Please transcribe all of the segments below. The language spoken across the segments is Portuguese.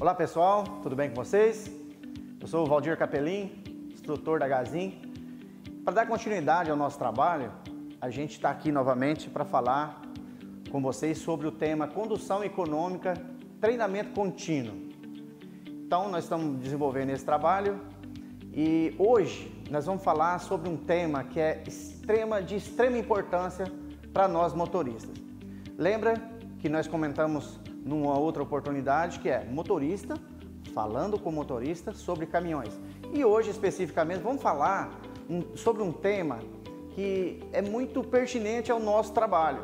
Olá pessoal, tudo bem com vocês? Eu sou o Valdir Capelin, instrutor da Gazin. Para dar continuidade ao nosso trabalho, a gente está aqui novamente para falar com vocês sobre o tema Condução Econômica, Treinamento Contínuo. Então nós estamos desenvolvendo esse trabalho e hoje nós vamos falar sobre um tema que é de extrema importância para nós motoristas. Lembra que nós comentamos numa outra oportunidade que é motorista, falando com motorista sobre caminhões. E hoje especificamente vamos falar sobre um tema que é muito pertinente ao nosso trabalho,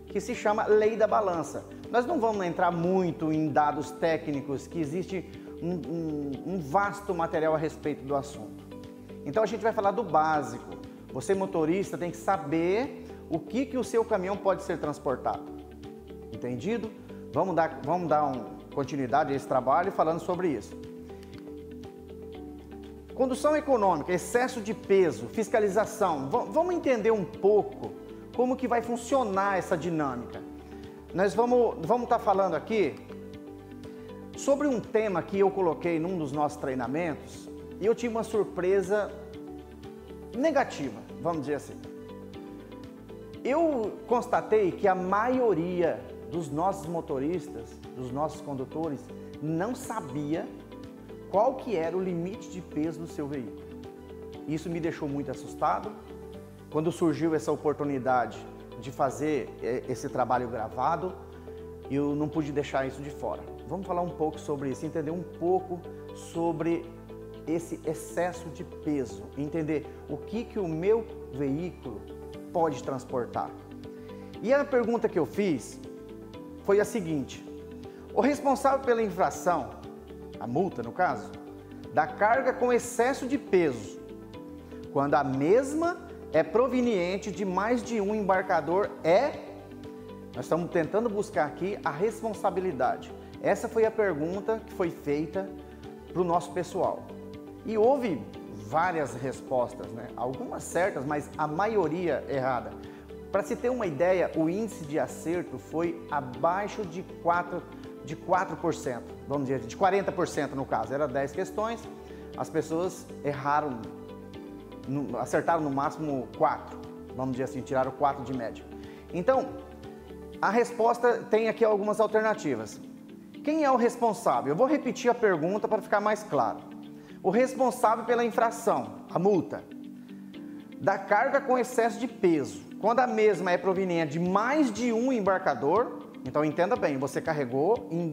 que se chama Lei da Balança. Nós não vamos entrar muito em dados técnicos, que existe um vasto material a respeito do assunto. Então a gente vai falar do básico. Você motorista tem que saber o que o seu caminhão pode ser transportado. Entendido? Vamos dar continuidade a esse trabalho falando sobre isso. Condução econômica, excesso de peso, fiscalização. Vamos entender um pouco como que vai funcionar essa dinâmica. Nós vamos estar falando aqui sobre um tema que eu coloquei num dos nossos treinamentos e eu tive uma surpresa negativa, vamos dizer assim. Eu constatei que a maioria dos nossos motoristas, dos nossos condutores, não sabia qual que era o limite de peso do seu veículo. Isso me deixou muito assustado. Quando surgiu essa oportunidade de fazer esse trabalho gravado, eu não pude deixar isso de fora. Vamos falar um pouco sobre isso, entender um pouco sobre esse excesso de peso, entender o que o meu veículo pode transportar. E a pergunta que eu fiz foi a seguinte: o responsável pela infração, a multa no caso, da carga com excesso de peso, quando a mesma é proveniente de mais de um embarcador, nós estamos tentando buscar aqui a responsabilidade. Essa foi a pergunta que foi feita para o nosso pessoal. E houve várias respostas, né? Algumas certas, mas a maioria errada. Para se ter uma ideia, o índice de acerto foi abaixo de 4%, vamos dizer, de 40% no caso. Era 10 questões, as pessoas erraram, acertaram no máximo 4, vamos dizer assim, tiraram 4 de média. Então, a resposta tem aqui algumas alternativas. Quem é o responsável? Eu vou repetir a pergunta para ficar mais claro. O responsável pela infração, a multa, da carga com excesso de peso, quando a mesma é proveniente de mais de um embarcador, então entenda bem, você carregou em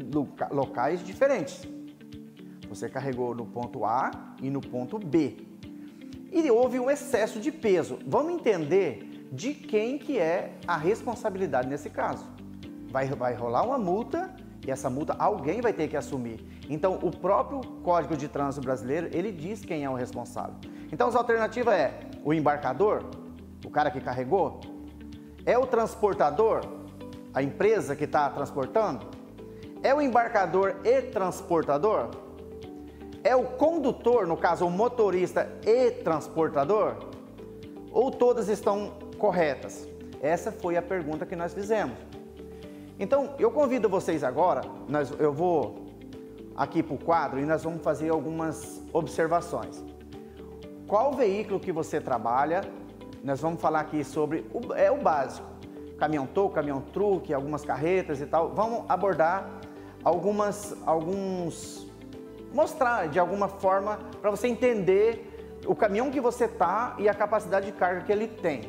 locais diferentes. Você carregou no ponto A e no ponto B. E houve um excesso de peso. Vamos entender de quem que é a responsabilidade nesse caso. Vai rolar uma multa e essa multa alguém vai ter que assumir. Então o próprio Código de Trânsito Brasileiro, ele diz quem é o responsável. Então as alternativas é o embarcador, o cara que carregou, é o transportador, a empresa que está transportando, é o embarcador e transportador, é o condutor, no caso o motorista e transportador, ou todas estão corretas? Essa foi a pergunta que nós fizemos. Então eu convido vocês agora, eu vou aqui para o quadro e nós vamos fazer algumas observações. Qual veículo que você trabalha? Nós vamos falar aqui sobre o básico. Caminhão-toco, caminhão-truque, algumas carretas e tal. Vamos abordar mostrar de alguma forma para você entender o caminhão que você está e a capacidade de carga que ele tem.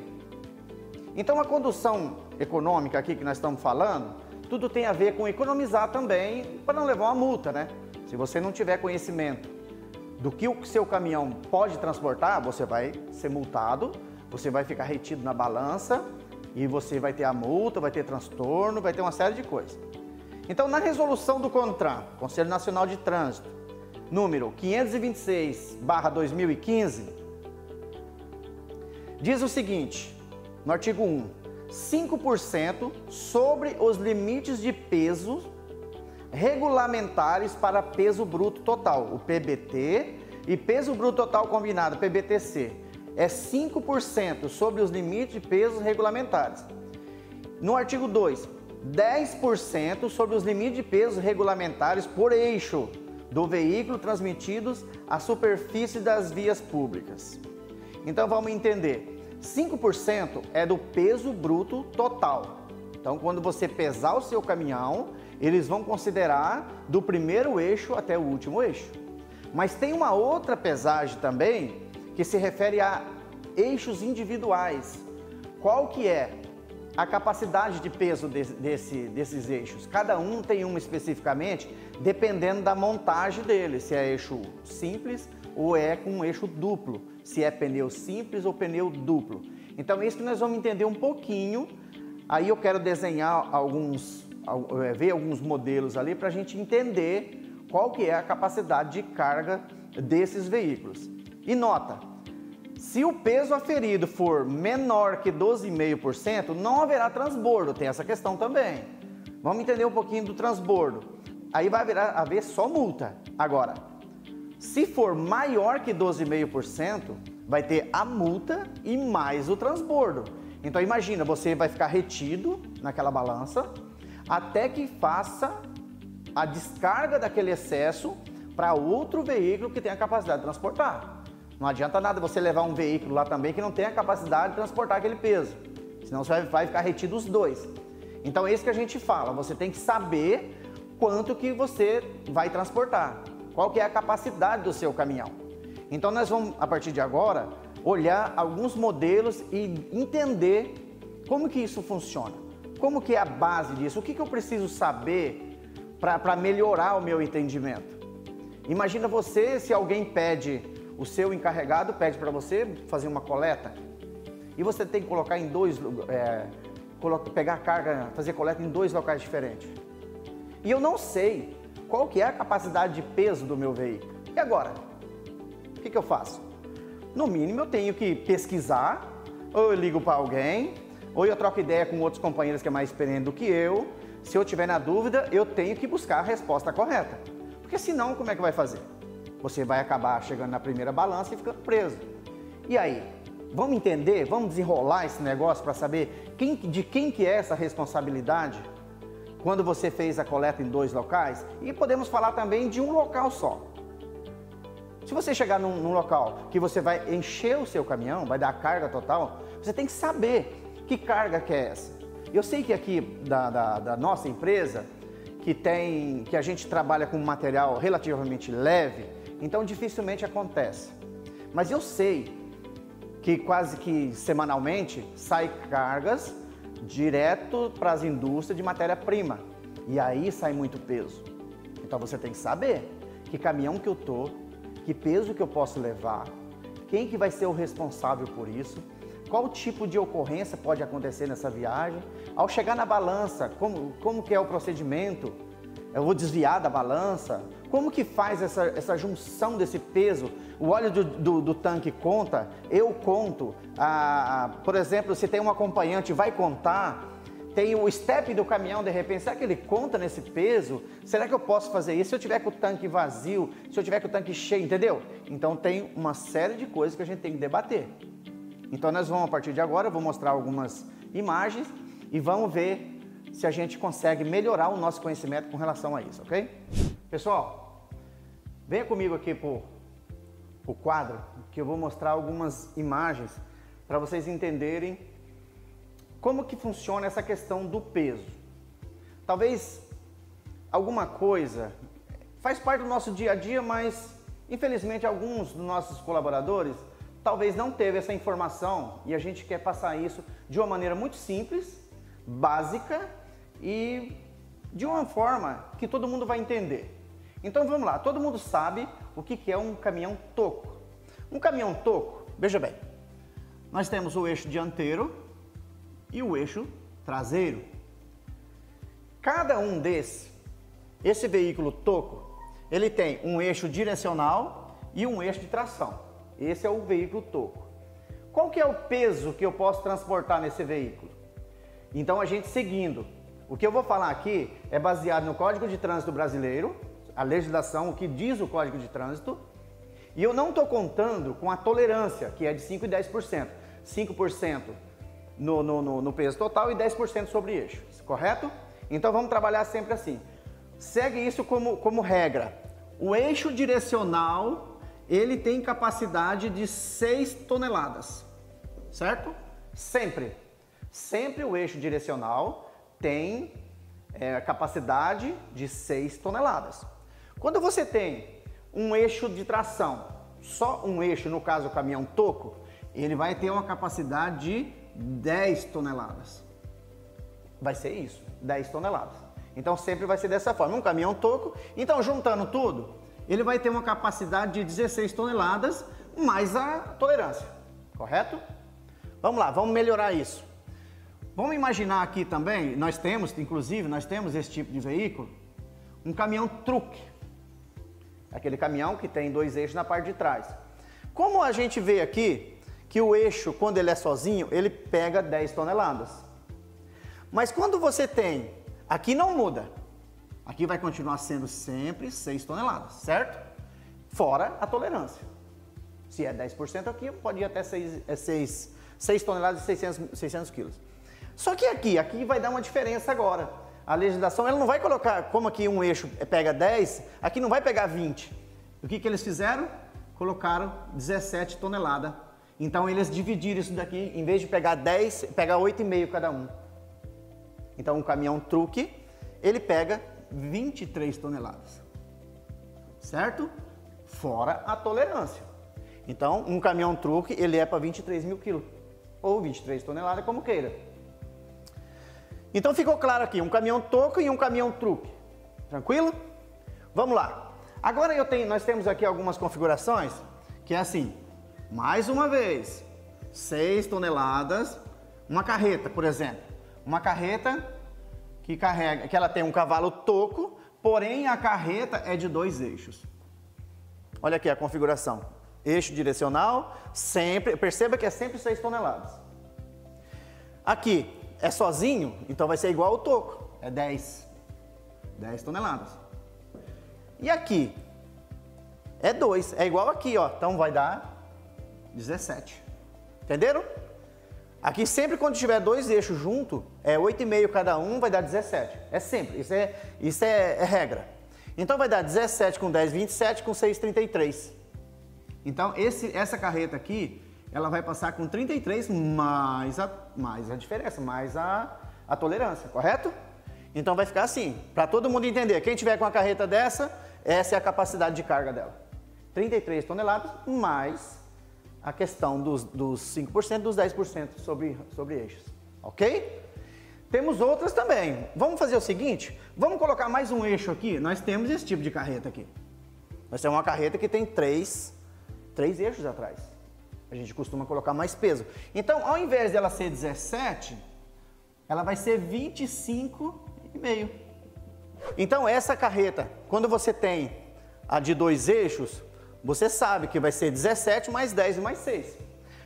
Então a condução econômica aqui que nós estamos falando, tudo tem a ver com economizar também para não levar uma multa, né? Se você não tiver conhecimento do que o seu caminhão pode transportar, você vai ser multado, você vai ficar retido na balança e você vai ter a multa, vai ter transtorno, vai ter uma série de coisas. Então, na resolução do CONTRAN, Conselho Nacional de Trânsito, número 526/2015, diz o seguinte, no artigo 1, 5% sobre os limites de peso regulamentares para peso bruto total, o PBT, e peso bruto total combinado, PBTC, é 5% sobre os limites de pesos regulamentares. No artigo 2, 10% sobre os limites de peso regulamentares por eixo do veículo transmitidos à superfície das vias públicas. Então vamos entender, 5% é do peso bruto total. Então quando você pesar o seu caminhão, eles vão considerar do primeiro eixo até o último eixo. Mas tem uma outra pesagem também que se refere a eixos individuais. Qual que é a capacidade de peso desses eixos? Cada um tem uma especificamente, dependendo da montagem dele, se é eixo simples ou é com um eixo duplo, se é pneu simples ou pneu duplo. Então é isso que nós vamos entender um pouquinho. Aí eu quero desenhar ver alguns modelos ali para a gente entender qual que é a capacidade de carga desses veículos. E nota, se o peso aferido for menor que 12,5%, não haverá transbordo, tem essa questão também. Vamos entender um pouquinho do transbordo. Aí vai haver só multa. Agora, se for maior que 12,5%, vai ter a multa e mais o transbordo. Então imagina, você vai ficar retido naquela balança até que faça a descarga daquele excesso para outro veículo que tenha capacidade de transportar. Não adianta nada você levar um veículo lá também que não tenha capacidade de transportar aquele peso, senão você vai ficar retido os dois. Então é isso que a gente fala, você tem que saber quanto que você vai transportar, qual que é a capacidade do seu caminhão. Então nós vamos, a partir de agora, olhar alguns modelos e entender como que isso funciona, como que é a base disso, o que eu preciso saber para melhorar o meu entendimento. Imagina você, se alguém pede, o seu encarregado pede para você fazer uma coleta e você tem que colocar em pegar a carga, fazer coleta em 2 locais diferentes. E eu não sei qual que é a capacidade de peso do meu veículo. E agora? O que eu faço? No mínimo eu tenho que pesquisar, ou eu ligo para alguém, ou eu troco ideia com outros companheiros que é mais experiente do que eu. Se eu tiver na dúvida, eu tenho que buscar a resposta correta. Porque senão, como é que vai fazer? Você vai acabar chegando na primeira balança e ficando preso. E aí? Vamos entender? Vamos desenrolar esse negócio para saber de quem que é essa responsabilidade quando você fez a coleta em 2 locais? E podemos falar também de um local só. Se você chegar num local que você vai encher o seu caminhão, vai dar a carga total, você tem que saber que carga que é essa. Eu sei que aqui da nossa empresa, que a gente trabalha com material relativamente leve, então dificilmente acontece. Mas eu sei que quase que semanalmente sai cargas direto para as indústrias de matéria-prima. E aí sai muito peso. Então você tem que saber que caminhão que eu tô, que peso que eu posso levar, quem que vai ser o responsável por isso, qual tipo de ocorrência pode acontecer nessa viagem. Ao chegar na balança, como que é o procedimento? Eu vou desviar da balança? Como que faz essa junção desse peso? O óleo do tanque conta? Eu conto? Por exemplo, se tem um acompanhante, vai contar? Tem o step do caminhão, de repente, será que ele conta nesse peso? Será que eu posso fazer isso? Se eu tiver com o tanque vazio, se eu tiver com o tanque cheio, entendeu? Então tem uma série de coisas que a gente tem que debater. Então nós vamos, a partir de agora, eu vou mostrar algumas imagens e vamos ver se a gente consegue melhorar o nosso conhecimento com relação a isso, ok? Pessoal, venha comigo aqui pro quadro, que eu vou mostrar algumas imagens para vocês entenderem como que funciona essa questão do peso. Talvez alguma coisa faz parte do nosso dia a dia, mas infelizmente alguns dos nossos colaboradores talvez não teve essa informação e a gente quer passar isso de uma maneira muito simples, básica e de uma forma que todo mundo vai entender. Então vamos lá, todo mundo sabe o que é um caminhão toco. Um caminhão toco, veja bem, nós temos o eixo dianteiro e o eixo traseiro. Cada um esse veículo toco, ele tem um eixo direcional e um eixo de tração. Esse é o veículo toco. Qual que é o peso que eu posso transportar nesse veículo? Então a gente seguindo, o que eu vou falar aqui é baseado no Código de Trânsito Brasileiro, a legislação, o que diz o Código de Trânsito, e eu não estou contando com a tolerância, que é de 5% e 10%. 5% no peso total e 10% sobre eixo, correto? Então vamos trabalhar sempre assim. Segue isso como regra. O eixo direcional, ele tem capacidade de 6 toneladas, certo? Sempre. Sempre o eixo direcional tem capacidade de 6 toneladas. Quando você tem um eixo de tração, só um eixo, no caso o caminhão toco, ele vai ter uma capacidade de 10 toneladas. Vai ser isso, 10 toneladas. Então sempre vai ser dessa forma, um caminhão toco. Então juntando tudo, ele vai ter uma capacidade de 16 toneladas mais a tolerância, correto? Vamos lá, vamos melhorar isso. Vamos imaginar aqui também, nós temos esse tipo de veículo, um caminhão truque. Aquele caminhão que tem 2 eixos na parte de trás. Como a gente vê aqui que o eixo, quando ele é sozinho, ele pega 10 toneladas. Mas quando você tem, aqui não muda. Aqui vai continuar sendo sempre 6 toneladas, certo? Fora a tolerância. Se é 10% aqui, pode ir até 6 toneladas e 600 quilos. Só que aqui vai dar uma diferença agora. A legislação, ela não vai colocar, como aqui um eixo pega 10, aqui não vai pegar 20. O que eles fizeram? Colocaram 17 toneladas. Então eles dividiram isso daqui, em vez de pegar 10, pega 8,5 cada um. Então um caminhão truque, ele pega 23 toneladas. Certo? Fora a tolerância. Então um caminhão truque, ele é para 23 mil quilos. Ou 23 toneladas, como queira. Então ficou claro aqui, um caminhão toco e um caminhão truque. Tranquilo? Vamos lá. Agora nós temos aqui algumas configurações que é assim, mais uma vez, 6 toneladas, uma carreta, por exemplo. Uma carreta que ela tem um cavalo toco, porém a carreta é de 2 eixos. Olha aqui a configuração. Eixo direcional, sempre, perceba que é sempre 6 toneladas. Aqui é sozinho, então vai ser igual ao toco, é 10 toneladas. E aqui é 2, é igual aqui, ó, então vai dar 17. Entenderam? Aqui sempre quando tiver 2 eixos junto, é 8,5 cada um, vai dar 17. É sempre, isso é regra. Então vai dar 17 com 10, 27, com 6, 33. Então essa carreta aqui, ela vai passar com 33 mais a diferença, mais a tolerância, correto? Então vai ficar assim, para todo mundo entender. Quem tiver com uma carreta dessa, essa é a capacidade de carga dela. 33 toneladas mais a questão dos 5%, dos 10% sobre eixos, ok? Temos outras também. Vamos fazer o seguinte, vamos colocar mais um eixo aqui. Nós temos esse tipo de carreta aqui. Nós temos uma carreta que tem 3 eixos atrás. A gente costuma colocar mais peso. Então, ao invés dela ser 17, ela vai ser 25,5. Então, essa carreta, quando você tem a de 2 eixos, você sabe que vai ser 17 mais 10 mais 6.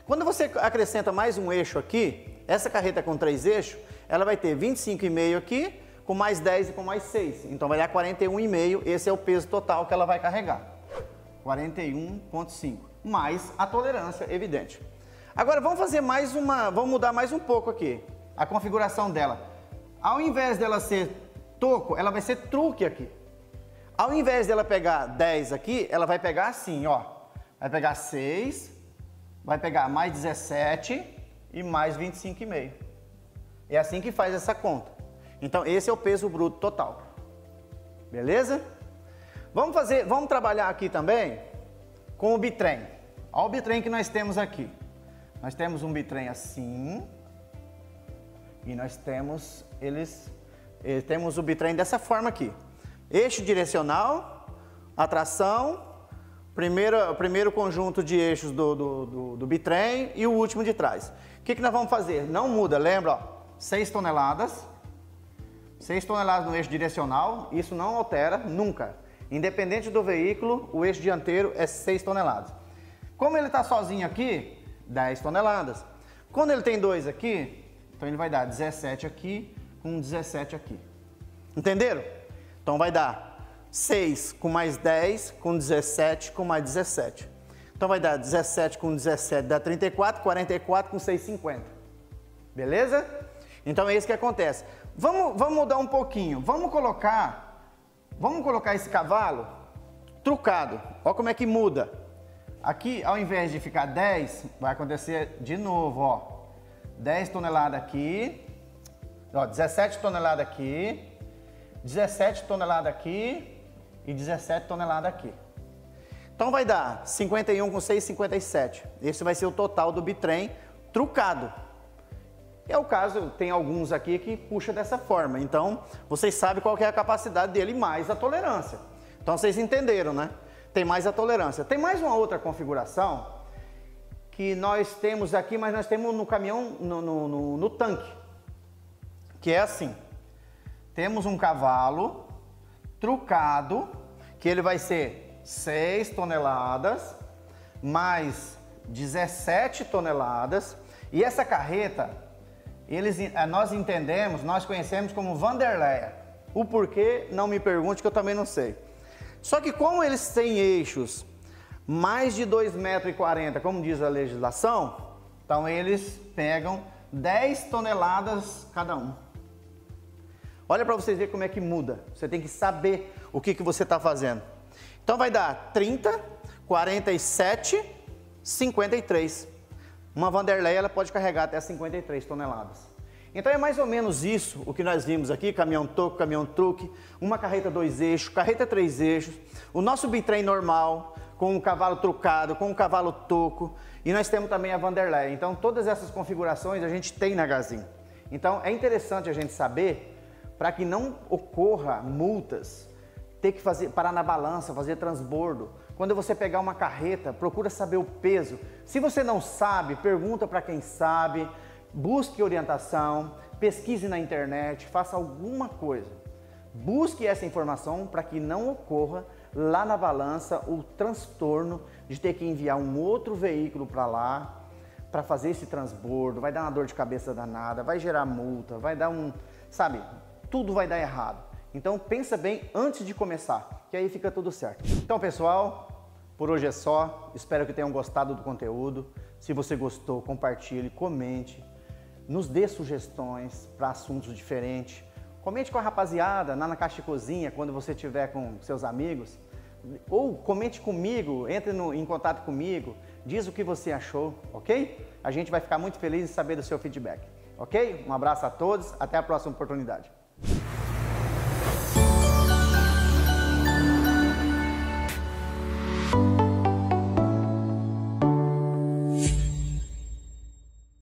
Quando você acrescenta mais um eixo aqui, essa carreta com 3 eixos, ela vai ter 25,5 aqui, com mais 10 e com mais 6. Então, vai dar 41,5. Esse é o peso total que ela vai carregar. 41,5. Mais a tolerância, evidente. Agora vamos fazer vamos mudar mais um pouco aqui, a configuração dela. Ao invés dela ser toco, ela vai ser truque aqui. Ao invés dela pegar 10 aqui, ela vai pegar assim, ó. Vai pegar 6, vai pegar mais 17 e mais 25,5. É assim que faz essa conta. Então esse é o peso bruto total. Beleza? Vamos trabalhar aqui também com o bitrem. Olha o bitrem que nós temos aqui. Nós temos um bitrem assim e nós temos temos o bitrem dessa forma aqui. Eixo direcional, atração, primeiro conjunto de eixos do bitrem e o último de trás. O que nós vamos fazer? Não muda, lembra? Ó, 6 toneladas. 6 toneladas no eixo direcional, isso não altera nunca. Independente do veículo, o eixo dianteiro é 6 toneladas. Como ele está sozinho aqui, 10 toneladas. Quando ele tem 2 aqui, então ele vai dar 17 aqui com 17 aqui. Entenderam? Então vai dar 6 com mais 10, com 17, com mais 17. Então vai dar 17 com 17, dá 34, 44 com 6, 50. Beleza? Então é isso que acontece. Vamos mudar um pouquinho. Vamos colocar esse cavalo trucado. Olha como é que muda. Aqui, ao invés de ficar 10, vai acontecer de novo, ó. 10 toneladas aqui, ó, 17 toneladas aqui, 17 toneladas aqui e 17 toneladas aqui. Então vai dar 51 com 6, 57. Esse vai ser o total do bitrem trucado. É o caso, tem alguns aqui que puxa dessa forma. Então, vocês sabem qual que é a capacidade dele mais a tolerância. Então, vocês entenderam, né? Tem mais a tolerância. Tem mais uma outra configuração que nós temos aqui, mas nós temos no caminhão, no tanque. Que é assim. Temos um cavalo trucado, que ele vai ser 6 toneladas, mais 17 toneladas. E essa carreta, nós entendemos, nós conhecemos como Vanderleia. O porquê, não me pergunte, que eu também não sei. Só que como eles têm eixos mais de 2,40 m, como diz a legislação, então eles pegam 10 toneladas cada um. Olha para vocês verem como é que muda. Você tem que saber o que você está fazendo. Então vai dar 30, 47, 53. Uma Vanderleia ela pode carregar até 53 toneladas. Então é mais ou menos isso o que nós vimos aqui, caminhão toco, caminhão truque, uma carreta 2 eixos, carreta 3 eixos, o nosso bitrem normal, com um cavalo trucado, com um cavalo toco, e nós temos também a Vanderleia. Então todas essas configurações a gente tem na Gazin. Então é interessante a gente saber, para que não ocorra multas, ter que parar na balança, fazer transbordo. Quando você pegar uma carreta, procura saber o peso. Se você não sabe, pergunta para quem sabe, busque orientação, pesquise na internet, faça alguma coisa. Busque essa informação para que não ocorra lá na balança o transtorno de ter que enviar um outro veículo para lá, para fazer esse transbordo. Vai dar uma dor de cabeça danada, vai gerar multa, vai dar sabe, tudo vai dar errado. Então pensa bem antes de começar, que aí fica tudo certo. Então pessoal, por hoje é só. Espero que tenham gostado do conteúdo. Se você gostou, compartilhe, comente, nos dê sugestões para assuntos diferentes. Comente com a rapaziada lá na Caixa de Cozinha, quando você estiver com seus amigos. Ou comente comigo, entre em contato comigo, diz o que você achou, ok? A gente vai ficar muito feliz em saber do seu feedback, ok? Um abraço a todos, até a próxima oportunidade.